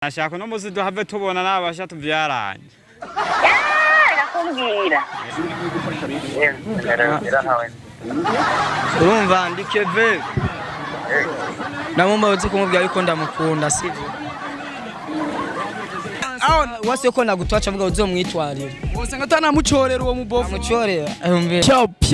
Nashaka no musi duhave tubona nabasha tuvyaranye. Nakumbwira. Urumva ndikeve. Namumba uzi kumubwira yuko ndamukunda sivyo. Wase yuko nagutwacha mvuga uzomwitwarira. Wosanga tanamucorera uwo mubofu. Amucorera.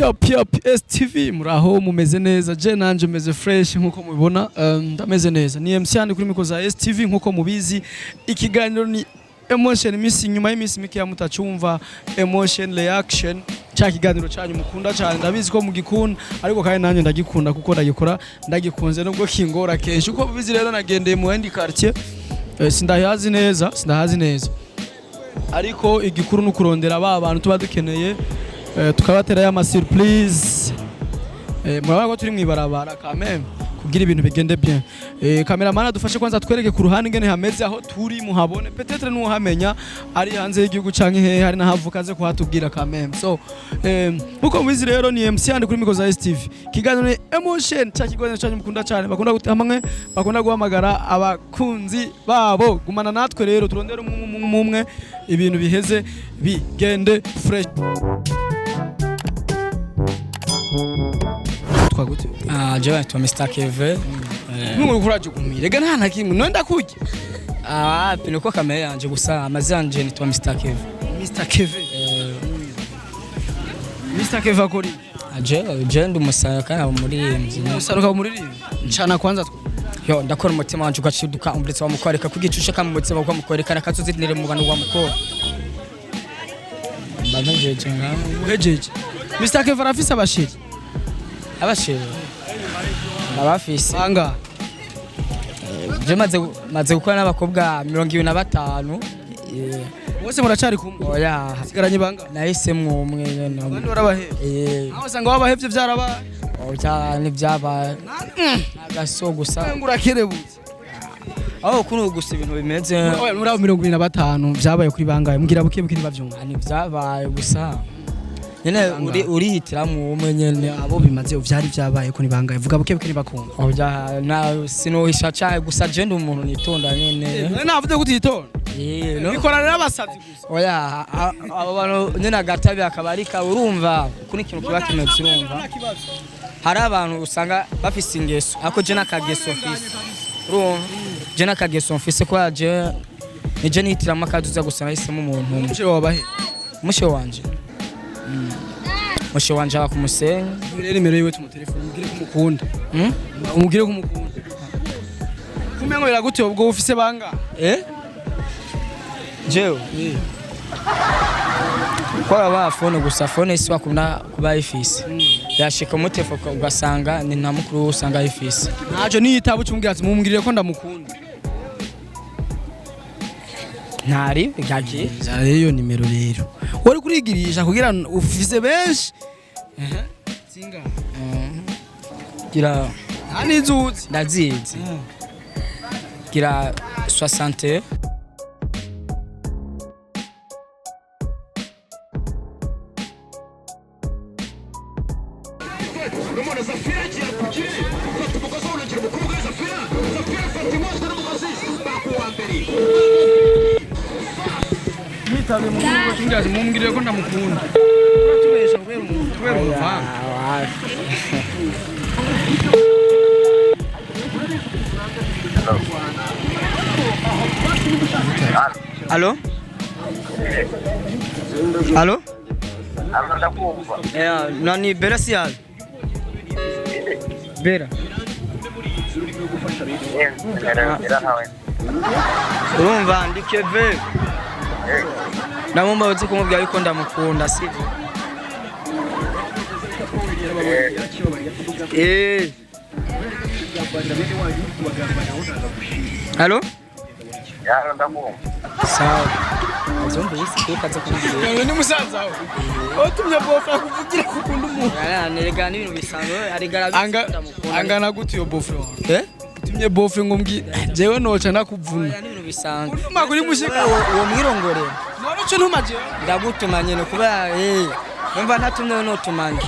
Pop STV muraho mumeze neza. Je nanje meze fresh nkuko mubibona. Ndameze neza. Ni MC yani kuri mikoza STV nkuko mubizi. Ikiganiro ni emotion missing nyuma y'imisi mike ya mutacumva emotion reaction cha kiganiro cyanyu mukunda cyane ndabizi ko mugikunda ariko kandi nanjye ndagikunda kuko ndagikora ndagikunze nubwo kingora kenshi uko bizi rero nagendeye mu ndi quartier sindahazi neza ariko igikuru no kurondera aba bantu tuba dukeneye tukabatera ya surprise murabona ko turi mwibarabara kameme kugira ibintu bigende bien cameraman adufashe kwanza twereke ku ruhande ngene hameze aho turi muhabone peut-être nuhamenya ari hanze y'igihugu canke he hari nahavukaze ko hatubwira kameme so uko mwizi rero ni MC and kuri mikoza STV kiganiro ni emotion cha kiganiro cyanyu mukunda cyane bakunda gutamwe bakunda guhamagara abakunzi babo gumana natwe rero turondera umwe ibintu biheze bigende fresh twagutu je to Mr. Keve Nungu kuraje kumire gana nta kimwe nonda kujya pino ko kamera yanje gusa amazanje ni to Mr. Keve Mr. Keve akori je ndumusaya kana muri musaruka muri ncana kwanza yo ndakora umutima wanje ugaciduka umbretse wa mukoreka kugicushe kama umutima kwa mukoreka nakazozitnire mu bantu wa mukora banajeje uhejeje Mr. Keve arafise abashiri abafise anga je maze gukora n'abakobwa 25 bose muracari kumwe oya hasigaranye banga nahisemwe umwe none warabahe aho sanga wabahevye vyaraba oya ni vyaba agaso gusa ngurakerebutse aho kuno gusa ibintu bimeze oya muri 25 vyabaye kuri bangaye mugira buke bavyumva ni vyabaye gusa nyene urihitiramwe umwe nyene abo bimaze uvyari vyabaye ko nibangaye vuga buke nibakumva oya na sinohisha cyane gusa je ndi umuntu nitonda nyene navuze kutitonda no bikorana n'abasazi gusa oya abo bantu nyene agatabi akabarika urumva kuni kintu kiba kimeze urumva hari abantu usanga bafise ingeso ako je nakageso office urumva je nakageso office ko je nije nihitiramwe akaduza gusa nahisemo umuntu umushe wabahe umushe wanje mushe wanje aba kumusenyi rero nimero yiwe mu telefone umugire kumukunda umugire kumukunda kumengo biragute ubwo ufise banga jewe kwa ba phone gusa phone isi wakunda kuba ifise yashika mu telefone ugasanga ni nta mukuru usanga ifise najo niyitaba ucumbwira ati mumugirire ko ndamukunda ntari bigaki iyo nimero rero wari kurigirisha kugira ufise benshi singa gira anizuzi ndazizi gira 60 nitabe mu kingazi mumugirire ko ndamukunda tubesha kubera umuvanga Allo? Allo? Nani Bera sial? Bera. Urumva ndikeve. Namumba uzi kumubwira yuko ndamukunda sivyo? Allo? Yaro ndakumva. Sawa. Azombe yisi kaza kumbwira. Ni musaza aho. Otumye bofa kuvugira kukunda umuntu. Nerega n'ibintu bisanzwe ari garabi ndamukunda. Angana gute yo bofa? Tumye bofa ngo mbwira. Jewe noca nakuvuna. N'ibintu bisanzwe. Maguri mushika uwo mwirongore. None cyo ntumaje. Ndagutumanye no kuba numva ntatumye no tumanye.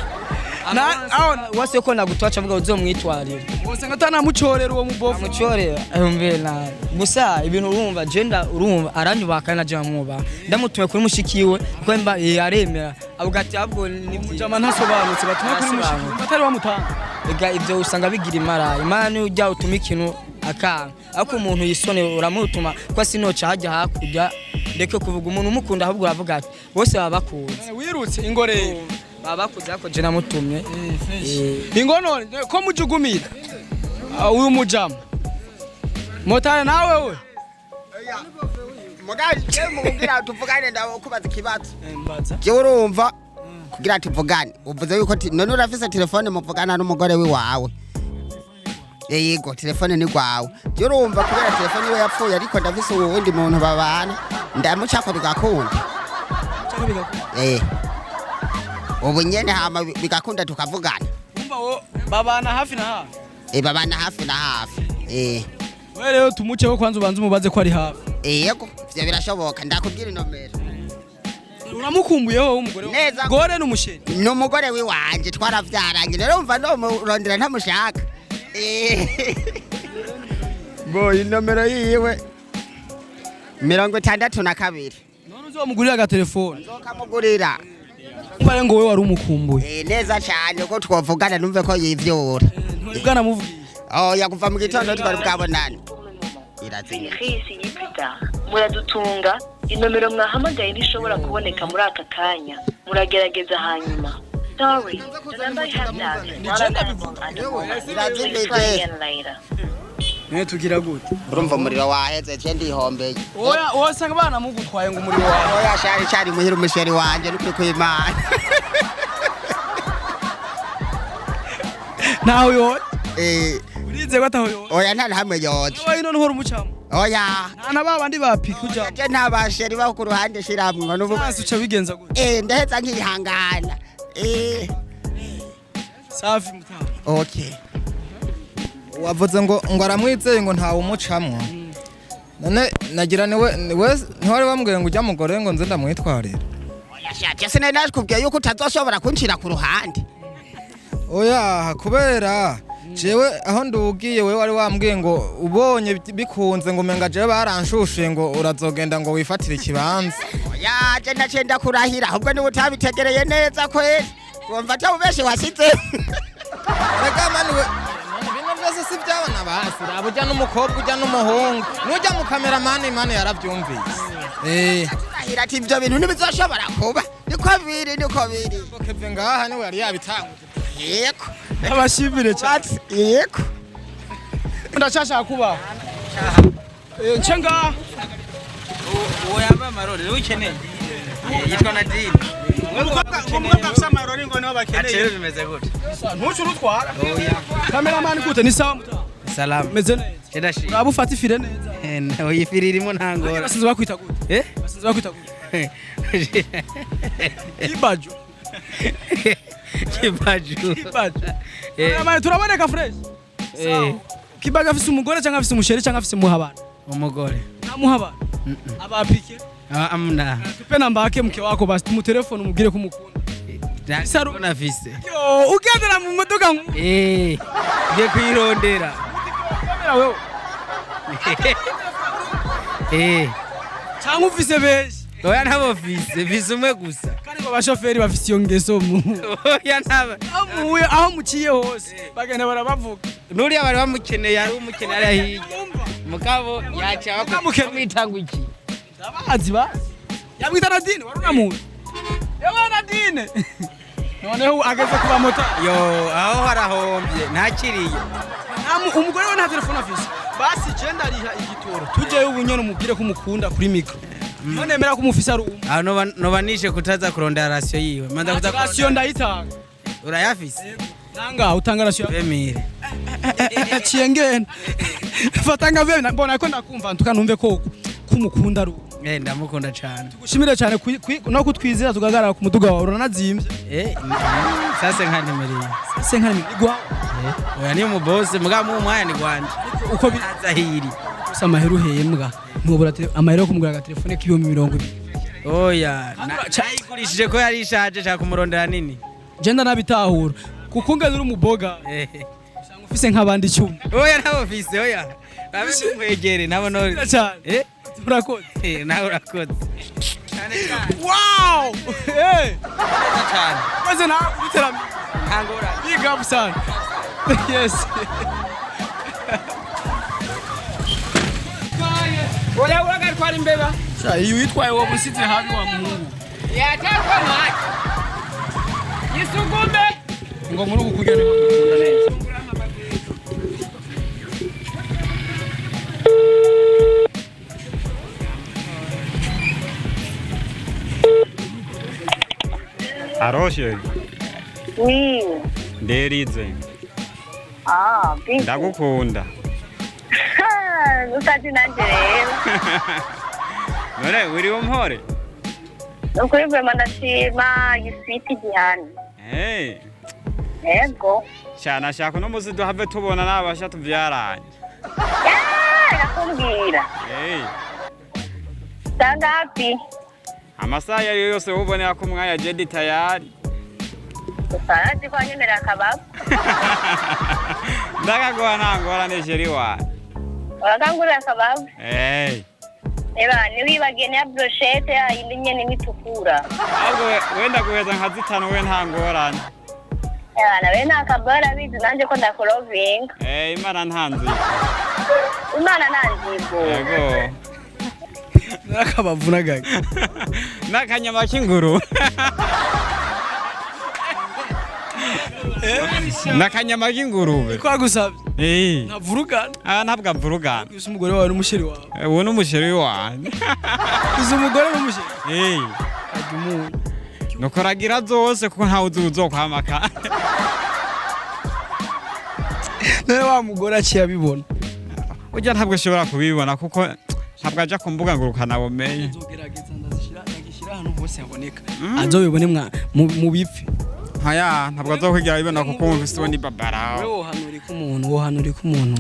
Na aho wase ko nagutwacha mvuga uzomwitwarira. usanga atanamucorera uwo mubovu amucorera umve na gusa ibintu urumva urumva aranyubaka na jya mwuba ndamutume kuri mushikiwe kuko mba yaremera avuga ati ahubwo ni mujama ntasobanutse batumwe kuri mushikiwe batari bamutanga ega ibyo usanga bigira imana ni ujya utuma ikintu akanga ariko umuntu yisone uramutuma ko sinoca hajya hakurya ndeke kuvuga umuntu umukunda ahubwo uravuga ati bose baba bakunze wirutse ingoreye baba bakunze ariko je namutumye ingono ko mujugumira uyu mujama motari nawe we mugaje mubwira tuvugane ndawo kubaza ikibazo je urumva kugira tuvugane uvuze yuko none urafise telefone muvugana n'umugore wiwawe yego telefone ni gwawe je urumva kubera telefone we yapfuye ariko ndafise uwundi muntu babana ndamucako bigakunda ubu nyene hama bigakunda tukavugana umva wo babana hafi na hafi babana hafi na hafi wewe rero tumuceho kwanza ubanze umubaze ko ari hafi yego vyo birashoboka ndakubwira inomero uramukumbuyeho umugore gore n'umusheni n'umugore wiwanje twaravyaranye rero umva no murondera ntamushaka boy inomero yiwe 62 none uzomugurira aga telefone nzokamugurira mbaye ngo wewe wari umukumbuye neza cyane ko twavugana numve ko yivyura ntibwana muvugisha yakuva mu gitondo twari bwabonana muradutunga inomero mwahamagaye ntishobora kuboneka muri aka kanya muragerageza hanyuma sorry the number you have dialed is not available at the moment. Please try again later. tugira gute urumva umuriro waheze je ndihombeye oya osanga bana mugutwaye ngo umuriro wawe oya shari muhira umusheri wanje nukuri ko Imana nawe yo urize gata hoyo oya nta hamwe yoje oya ino nhora umucamo oya nta babandi bapika uja je nta basheri ba ku ruhande shiramwe n'ubu basi uca bigenza gute ndaheza nkihangana safi mutaha okay wavuze ngo aramwizeye ngo ntawe umucamwo none nagira ntiwari wambwiye ngo ujya mugore ngo nze ndamwitwarira oya shaje sine nakubwiye yuko utazoshobora kunshira ku ruhande oya kubera jewe aho ndugiye wewe wari wambwiye ngo ubonye bikunze ngo menga jewe baranshushe ngo urazogenda ngo wifatire ikibanza oya je ndacenda kurahira ahubwo ni utabitegereye neza kweli wumva atawubeshe wasize rega mani we ibintu byose si byabona basi raba ujya n'umukobwa ujya n'umuhungu n'ujya mu kameramani imana yarabyumvise kurahira ati ibyo bintu ntibizoshobora kuba niko biri keve ngaha niwe yari yabitanguje yego abashimire cyane yego ndashaka kuba nchenga uwo yamba marore ukeneye yitwa Nadine umukobwa afite amarori ngo niho bakeneye atero bimeze gute ntucuru utwara cameraman gute ni sawa mutaha salamu meze neza Kedashi uraba ufata ifire neza oyifiri irimo ntangora basinze bakwita gute basinze bakwita gute ibaju kibaju mama turaboneka fresh kibaga afise umugore cyangwa afise umusheri cyangwa afise muhabana umugore namuhabana abapike amna tupe namba yake mke wako basi tumutelefone umubwire ko umukunda saru nafise yo ugendera mu modoka ngiye kuyirondera kamera wewe cyangwa ufise beshi oya ntabo fise umwe gusa kandi ngo bashoferi bafise iyo ngeso mu oya ntaba amuye aho muciye hose bagenda barabavuga nuriya bari bamukeneye ari umukeneye ari hirya mugabo yacha bakamwitanga iki abazi bazi yabwita Nadine wari unamuntu yewe Nadine noneho ageze kuba moto yo aho harahombye ntakiriye umugore we nta telefone afise basi je ndariha igitoro tuje ubunyene umubwire ko umukunda kuri micro none mera ko umufise ari umwe aho no banishe kutaza kurondera ratio yiwe manza kuza ratio ndayitanga urayafise nanga utanga ratio bemire ciyengene fatanga vye mbona ko ndakumva ntukanumve ko kumukunda ari ndamukunda cyane tugushimire cyane no kutwizira tugagarara ku muduga wawe uranazimvye sase nka nimero sase nka nimero igwa oya ni mu boss muga mu mwanya ni gwanje uko biza hiri gusa amahero uhembwa ntubura amahero yo kumugura aga telefone k'ibihumbi 20 oya nayigurishije ko yari ishaje cyaka kumurondera nini je ndanabitahura kuko ngeze uri umuboga ufise nk'abandi 10. Oya nabo fise oya. Nabe mwegere nabo no. Cyane. Urakoze. Nawe urakoze. Wow! Eh! Cyane. Maze nawe ubiteramo. Ntangora. Big up sana. Yes. Oya uragatwara imbeba. Sha iyo witwaye wo musize habi wa Mungu. Yatakwa maki. Yisugumbe. Ngo muri uku kugenda bakunda neza. Aroshe, Oui. nderize, Big. ndagukunda. Nusati nanje rero. None uri umpore? Nukuri vema ndashima giswiti gihani. Hey, Ego. cyana shaka no muzi duhave tubona nabasha tuvyaranye. Nakumbwira. Hey, Sangapi? amasaha yari yose ubonera ko umwanya jedi tayari. Usarazi kwa nyemera akababu. Ndakagoha ntangorane sheri wawe. Urakangurira akababu. Hey, Eba niwibagene ya brochette ya indi nyene mitukura. ahubwo wenda guheza nka zitanu we ntangorane. Eba nawe nakabara bizi nanje ko ndakurovinga. Imana ntanzi. Imana nanzigo. Yego. Nakabavuna gaga. Nakanyama k'inguru. Nakanyama k'ingurube. Kwagusabye. Ntavurugana. Ntabwo mvurugana. Uzi umugore wawe n'umusheri wawe. Uwo n'umusheri wanjye. Uzi umugore n'umusheri. Kajumu. Nukoragira zose kuko ntawe uzokwamaka. Nawe wa mugore aciye abibona. Ujya ntabwo ashobora kubibona kuko ntabwo ajya ku mbuga ngurukana bumenye. Nzogerageza ndagishyira ahantu hose haboneka. Azobibone mu bifi. Haya ntabwo azokwigira bibona kuko umvise uwo ni babara. Wohanurika umuntu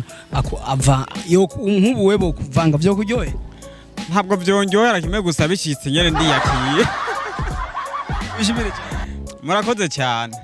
ava yo nk'ubu webo kuvanga byo kuryohe. Ntabwo byongerera kimwe gusa bishitse nyene ndiyakiye. Bishimire cyane. Murakoze cyane.